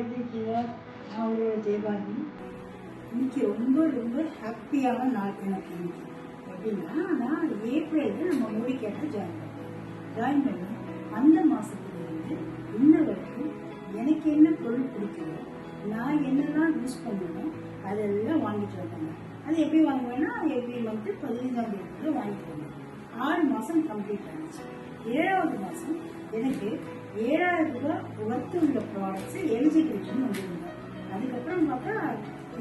எப்படி இருக்கீங்க? நான் உங்களோட ஜெயபாரதி. இன்னைக்கு ரொம்ப ரொம்ப ஹாப்பியான நாள் எனக்கு. இன்னைக்கு எப்படின்னா, நான் ஏப்ரலில் நம்ம மோடி கேட்ட ஜாயின் பண்ணி அந்த மாதத்துலேருந்து இன்ன வரைக்கும் எனக்கு என்ன பொருள் பிடிக்குதோ, நான் என்னெல்லாம் யூஸ் பண்ணணும் அதெல்லாம் வாங்கிட்டு வந்தாங்க. அது எப்படி வாங்குவேன்னா, எவ்ரி மந்த்து 15ஆம் தேதிக்குள்ள வாங்கிட்டு வந்தேன். 6 மாதம் கம்ப்ளீட் ஆகிடுச்சு. 7வது மாதம் எனக்கு 7,000 ரூபாய் ஒர்த்து உள்ள ப்ராடக்ட்ஸ் எலிஜிபிலிட்டின்னு வந்துருந்தாங்க. அதுக்கப்புறம் பார்த்தா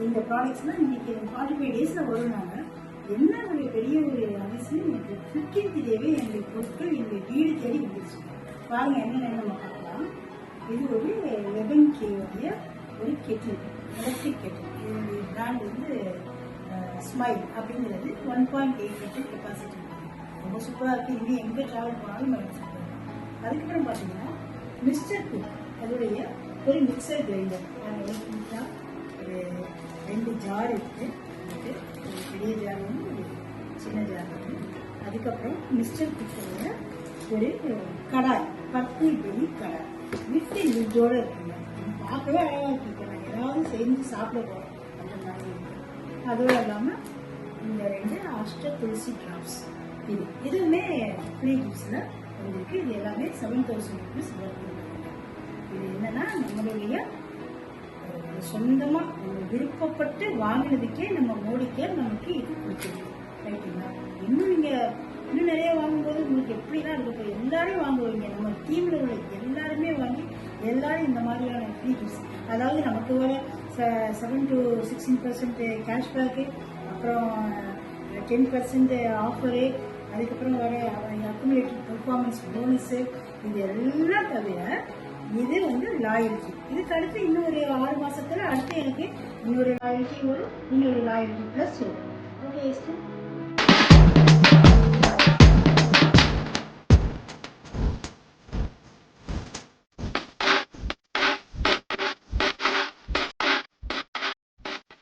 இந்த ப்ராடக்ட்ஸ்லாம் இன்னைக்கு 45 டேஸில் வருவாங்க. என்ன ஒரு பெரிய ஒரு அதிசயம், எனக்கு 15th டேவே என்னுடைய பொருட்கள் என்னுடைய வீடு தேடி வந்துருச்சு. பாருங்க என்னென்ன நம்ம பார்க்கலாம். இது ஒரு 11K உடைய ஒரு கெட்டில், எலக்ட்ரிக் கெட்டில். இதனுடைய பிராண்ட் வந்து ஸ்மைல் அப்படிங்கிறது 1.8 லிட்டர் கெப்பாசிட்டி. ரொம்ப சூப்பராக இருக்குது. இன்னும் எங்கே ட்ராவல் போனாலும் நம்ம அதுக்கப்புறம் பார்த்தீங்கன்னா மிஸ்டர் குக், அதோடைய ஒரு மிக்சர் கிரைண்டர். ஒரு 2 ஜார் இருக்குது. ஒரு பெரிய ஜார் வந்து ஒரு சின்ன ஜார் இருக்குது. அதுக்கப்புறம் மிஸ்டர் குக்கோட ஒரு கடாய், பர்பிள் பெரி கடாய் வித் லிட்டோட இருக்குங்க. பார்க்கவே அழகாக இருக்குது. நான் ஏதாவது செஞ்சு சாப்பிட போகிறோம் அந்த மாதிரி இருக்குது. அதோடு இல்லாமல் இந்த 2 ஆஸ்டர் துளசி ட்ராப்ஸ், இதுவுமே ஃப்ரீ கிஃப்ட்ஸில் வந்துருக்கு. இது எல்லாமே 7,000 rupees ஒர்க். இது என்னன்னா, நம்மளுடைய சொந்தமாக விருப்பப்பட்டு வாங்கினதுக்கே நம்ம மோடிக்கே நமக்கு இது கொடுத்துருக்கு. ரைட்டுங்களா? இன்னும் நிறைய வாங்கும்போது உங்களுக்கு எப்படிலாம் இருக்கும், எல்லாரும் வாங்குவீங்க. நம்ம டீமில் உள்ள எல்லாருமே வாங்கி எல்லாரும் இந்த மாதிரியான ஃப்ரீ கிஃப்ட்ஸ், அதாவது நமக்கு வர 7 to 16% கேஷ்பேக்கு, அப்புறம் 10% ஆஃபரு, அதுக்கப்புறம் வர அக்குமுலேட்டட் பெர்ஃபார்மன்ஸ் போனஸு, இது எல்லாம் தவிர இது வந்து லாயல்ட்டி. இதுக்கு அடுத்து இன்னும் ஒரு 6 மாதத்தில் அடுத்து எனக்கு இன்னொரு லாயல்ட்டி வரும், இன்னொரு லாயல்ட்டி ப்ளஸ் வரும். ஓகே.